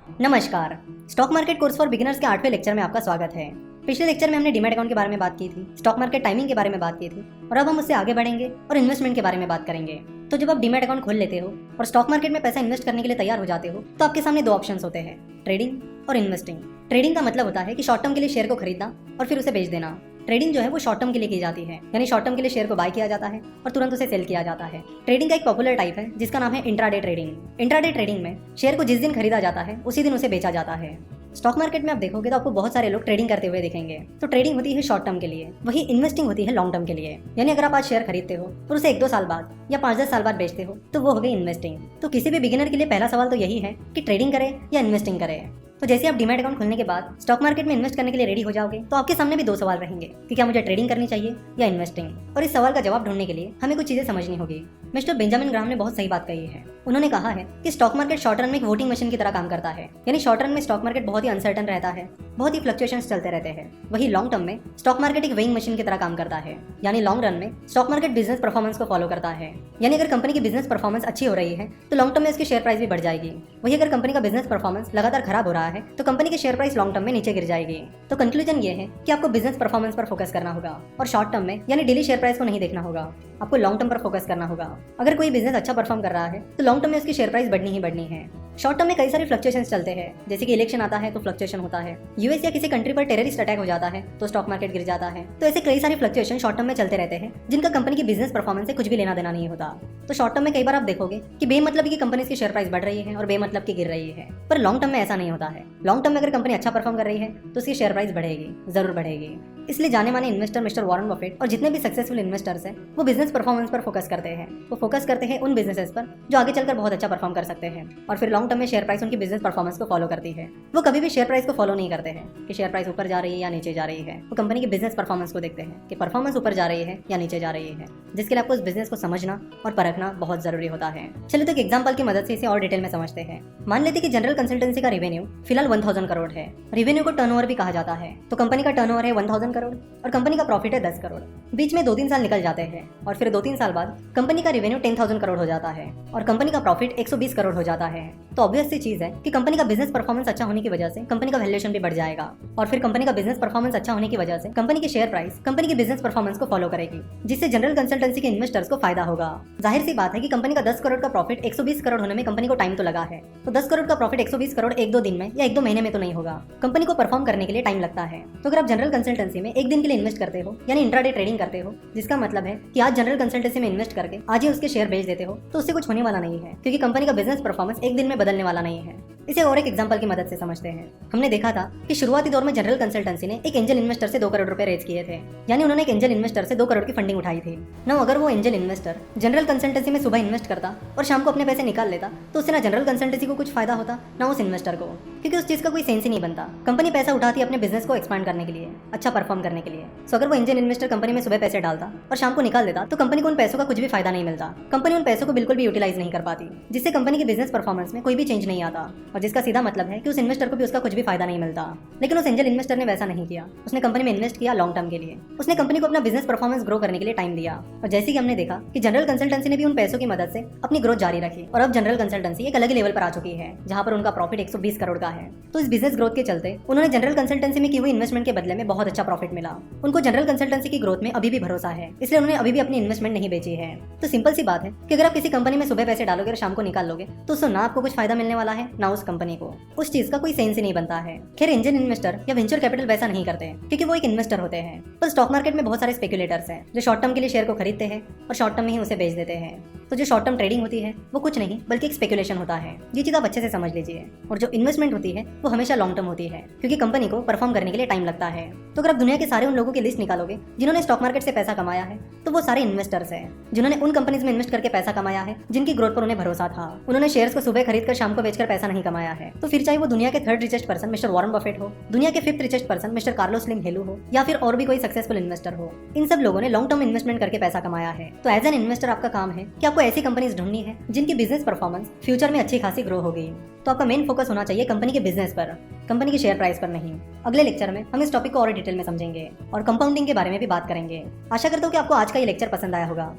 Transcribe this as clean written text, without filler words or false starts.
नमस्कार। Stock market course for beginners के 8वें lecture में आपका स्वागत है। पिछले लेक्चर में हमने डीमैट अकाउंट के बारे में बात की थी, स्टॉक मार्केट टाइमिंग के बारे में बात की थी और अब हम उससे आगे बढ़ेंगे और इन्वेस्टमेंट के बारे में बात करेंगे। तो जब आप डीमैट अकाउंट खोल लेते हो और स्टॉक मार्केट में पैसा इन्वेस्ट करने के लिए तैयार हो जाते हो तो आपके सामने दो ऑप्शंस होते हैं, ट्रेडिंग और इन्वेस्टिंग। ट्रेडिंग का मतलब होता है कि शॉर्ट टर्म के लिए शेयर को खरीदना और फिर उसे बेच देना। ट्रेडिंग जो है वो शॉर्ट टर्म के लिए की जाती है, यानी शॉर्ट टर्म के लिए शेयर को बाय किया जाता है और तुरंत उसे सेल किया जाता है। ट्रेडिंग का एक पॉपुलर टाइप है जिसका नाम है इंट्राडे ट्रेडिंग। इंट्राडे ट्रेडिंग में शेयर को जिस दिन खरीदा जाता है उसी दिन उसे बेचा जाता है। स्टॉक मार्केट में आप देखोगे तो आपको बहुत सारे लोग ट्रेडिंग करते हुए दिखेंगे। तो ट्रेडिंग होती है शॉर्ट टर्म के लिए, वही इन्वेस्टिंग होती है लॉन्ग टर्म के लिए। यानी अगर आप आज शेयर खरीदते हो और उसे 1-2 साल बाद या 5-10 साल बाद बेचते हो तो वो हो गई इन्वेस्टिंग। तो किसी भी बिगिनर के लिए पहला सवाल तो यही है कि ट्रेडिंग करें या इन्वेस्टिंग करें। तो जैसे आप डीमैट अकाउंट खोलने के बाद स्टॉक मार्केट में इन्वेस्ट करने के लिए रेडी हो जाओगे तो आपके सामने भी दो सवाल रहेंगे कि क्या मुझे ट्रेडिंग करनी चाहिए या इन्वेस्टिंग। और इस सवाल का जवाब ढूंढने के लिए हमें कुछ चीजें समझनी होगी। मिस्टर बेंजामिन ग्राहम ने बहुत सही बात कही है। उन्होंने कहा है कि स्टॉक मार्केट शॉर्ट रन में एक वोटिंग मशीन की तरह काम करता है। यानी शॉर्ट रन में स्टॉक मार्केट बहुत ही अनसर्टन रहता है, बहुत ही फ्लक्चुएशंस चलते रहते हैं। वही लॉन्ग टर्म में स्टॉक मार्केट एक वेइंग मशीन की तरह काम करता है। यानी लॉन्ग रन में स्टॉक मार्केट बिजनेस परफॉर्मेंस को फॉलो करता है। यानी अगर कंपनी की बिजनेस परफॉर्मेंस अच्छी हो रही है तो लॉन्ग टर्म में उसकी शेयर प्राइस भी बढ़ जाएगी। वही अगर कंपनी का बिजनेस परफॉर्मेंस लगातार खराब हो रहा है तो कंपनी की शेयर प्राइस लॉन्ग टर्म में नीचे गिर जाएगी। तो कंक्लूजन ये है कि आपको बिजनेस परफॉर्मेंस पर फोकस करना होगा और शॉर्ट टर्म में यानी डेली शेयर प्राइस को नहीं देखना होगा, आपको लॉन्ग टर्म पर फोकस करना होगा। अगर कोई बिजनेस अच्छा परफॉर्म कर रहा है तो लॉन्ग टर्म में उसकी शेयर प्राइस बढ़नी ही बढ़नी है। शॉर्ट टर्म में कई सारे फ्लक्चुएशंस चलते हैं, जैसे कि इलेक्शन आता है तो फ्लक्चुएशन होता है, यूएस या किसी कंट्री पर टेररिस्ट अटैक हो जाता है तो स्टॉक मार्केट गिर जाता है। तो ऐसे कई सारे फ्लक्चुएशन शॉर्ट टर्म में चलते रहते हैं जिनका कंपनी की बिजनेस परफॉर्मेंस से कुछ भी लेना देना नहीं होता। तो शॉर्ट टर्म में कई बार आप देखोगे कि बेमतलब की कंपनी की शेयर प्राइस बढ़ रही है और बेमतलब की गिर रही है, पर लॉन्ग टर्म में ऐसा नहीं होता है। लॉन्ग टर्म में अगर कंपनी अच्छा परफॉर्म कर रही है तो उसकी शेयर प्राइस बढ़ेगी, जरूर बढ़ेगी। इसलिए जाने माने इन्वेस्टर मिस्टर वॉरेन बफेट और जितने भी सक्सेसफुल इन्वेस्टर्स हैं वो बिजनेस परफॉर्मेंस पर फोकस करते हैं। वो फोकस करते हैं उन बिजनेसेस पर जो आगे चलकर बहुत अच्छा परफॉर्म कर सकते हैं और फिर लॉन्ग टर्म में शेयर प्राइस उनकी बिजनेस परफॉर्मेंस को फॉलो करती है। वो कभी भी शेयर प्राइस को फॉलो नहीं करते हैं कि शेयर प्राइस ऊपर जा रही है या नीचे जा रही है। वो कंपनी की बिजनेस परफॉर्मेंस को देखते हैं कि परफॉर्मेंस ऊपर जा रही है या नीचे जा रही है, जिसके लिए आपको उस बिजनेस को समझना और परखना बहुत जरूरी होता है। चलिए तो एक एग्जांपल की मदद से इसे और डिटेल में समझते हैं। मान लेते कि जनरल कंसल्टेंसी का रेवेन्यू फिलहाल 1000 करोड़ है। रेवेन्यू को टर्नओवर भी कहा जाता है। तो कंपनी का टर्नओवर है 1000 करोड़ और कंपनी का प्रॉफिट है 10 करोड़। बीच में 2-3 साल निकल जाते हैं और फिर 2-3 साल बाद कंपनी का रेवेन्यू 10,000 करोड़ हो जाता है और कंपनी का प्रॉफिट 120 करोड़ हो जाता है। तो ऑब्वियस सी चीज है कि कंपनी का बिजनेस परफॉर्मेंस अच्छा होने की वजह से कंपनी का वैल्यूएशन भी बढ़ जाएगा और फिर कंपनी का बिजनेस परफॉर्मेंस अच्छा होने की वजह से कंपनी की शेयर प्राइस कंपनी की बिजनेस परफॉर्मेंस को फॉलो करेगी, जिससे जनरल कंसल्टेंसी के इन्वेस्टर्स को फायदा होगा। जाहिर सी बात है कि कंपनी का 10 करोड़ का प्रॉफिट 120 करोड़ होने में कंपनी को टाइम तो लगा है। तो 10 करोड़ का प्रॉफिट 120 करोड़ 1-2 दिन में या 1-2 महीने में तो नहीं होगा, कंपनी को परफॉर्म करने के लिए टाइम लगता है। तो अगर आप जनरल कंसल्टेंसी में एक दिन के लिए इन्वेस्ट करते हो यानी इंट्राडे ट्रेडिंग करते हो, जिसका मतलब है कि आज जनरल कंसल्टेंसी में इन्वेस्ट करके आज ही उसके शेयर बेच देते हो, तो उससे कुछ होने वाला नहीं है, क्योंकि कंपनी का बिजनेस परफॉर्मेंस एक दिन में बदलने वाला नहीं है। इसे और एक एग्जांपल की मदद से समझते हैं। हमने देखा था कि शुरुआती दौर में जनरल कंसल्टेंसी ने एक एंजल इन्वेस्टर से 2 करोड़ रुपए रेज किए थे, यानी उन्होंने एक एंजल इन्वेस्टर से 2 करोड़ की फंडिंग उठाई थी। ना अगर वो एंजल इन्वेस्टर जनरल कंसल्टेंसी में सुबह इन्वेस्ट करता और शाम को अपने पैसे निकाल लेता तो उससे ना जनरल कंसल्टेंसी को कुछ फायदा होता ना उस इन्वेस्टर को, क्योंकि उस चीज का कोई सेंस ही नहीं बनता। कंपनी पैसा उठाती है अपने बिजनेस को एक्सपांड करने के लिए, अच्छा परफॉर्म करने के लिए। सो अगर वो एंजल इन्वेस्टर कंपनी में सुबह पैसे डालता और शाम को निकाल देता तो कंपनी को उन पैसों का कुछ भी फायदा नहीं मिलता। कंपनी उन पैसों को बिल्कुल भी यूटिलाइज नहीं कर पाती, जिससे कंपनी की बिजनेस परफॉर्मेंस में कोई भी चेंज नहीं आता और जिसका सीधा मतलब है कि उस इन्वेस्टर को भी उसका कुछ भी फायदा नहीं मिलता। लेकिन उस एंजल इन्वेस्टर ने वैसा नहीं किया। उसने कंपनी में इन्वेस्ट किया लॉन्ग टर्म के लिए। उसने कंपनी को अपना बिजनेस परफॉर्मेंस ग्रो करने के लिए टाइम दिया और जैसे कि हमने देखा कि जनरल कंसल्टेंसी ने भी उन पैसों की मदद से अपनी ग्रोथ जारी रखी और अब जनरल कंसल्टेंसी एक अलग लेवल पर आ चुकी है जहां पर उनका प्रॉफिट 120 करोड़ का है। तो इस बिजनेस ग्रोथ के चलते उन्होंने जनरल कंसल्टेंसी में की हुई इन्वेस्टमेंट के बदले में बहुत अच्छा प्रॉफिट मिला। उनको जनरल कंसल्टेंसी की ग्रोथ में अभी भी भरोसा है, इसलिए उन्होंने अभी भी अपनी इन्वेस्टमेंट नहीं बेची है। तो सिंपल सी बात है कि अगर आप किसी कंपनी में सुबह पैसे डालोगे और शाम को निकाल लोगे तो उससे ना आपको कुछ फायदा मिलने वाला है ना उस कंपनी को, उस चीज का कोई सेंस ही नहीं बनता है। खैर एंजल इन्वेस्टर या वेंचर कैपिटल वैसा नहीं करते हैं क्योंकि वो एक इन्वेस्टर होते हैं। पर स्टॉक मार्केट में बहुत सारे स्पेकुलेटर्स हैं जो शॉर्ट टर्म के लिए शेयर को खरीदते हैं और शॉर्ट टर्म में ही उसे बेच देते हैं। तो जो शॉर्ट टर्म ट्रेडिंग होती है वो कुछ नहीं बल्कि एक स्पेकुलेशन होता है। ये चीज आप अच्छे से समझ लीजिए। और जो इन्वेस्टमेंट होती है वो हमेशा लॉन्ग टर्म होती है, क्योंकि कंपनी को परफॉर्म करने के लिए टाइम लगता है। तो अगर आप दुनिया के सारे उन लोगों की लिस्ट निकालोगे जिन्होंने स्टॉक मार्केट से पैसा कमाया है तो वो सारे इन्वेस्टर्स हैं जिन्होंने उन कंपनीज में इन्वेस्ट करके पैसा कमाया है जिनकी ग्रोथ पर उन्हें भरोसा था। उन्होंने शेयर्स को सुबह खरीदकर शाम को बेचकर पैसा नहीं कमाया है। तो फिर चाहे वो दुनिया के 3rd richest person mister Warren Buffett हो, दुनिया के 5th richest person mister Carlos Slim Helu हो या फिर और भी कोई सक्सेसफुल इन्वेस्टर हो, इन सब लोगों ने लॉन्ग टर्म इन्वेस्टमेंट करके पैसा कमाया है। तो एज एन इन्वेस्टर आपका काम है कि आपको ऐसी कंपनीज ढूंढनी है जिनकी बिजनेस परफॉर्मेंस फ्यूचर में अच्छी खासी ग्रो होगी। तो आपका मेन फोकस होना चाहिए कंपनी के बिजनेस पर, कंपनी की शेयर प्राइस पर नहीं। अगले लेक्चर में हम इस टॉपिक को और डिटेल में समझेंगे और कंपाउंडिंग के बारे में भी बात करेंगे। आशा करता हूँ कि आपको आज का ये लेक्चर पसंद आया होगा।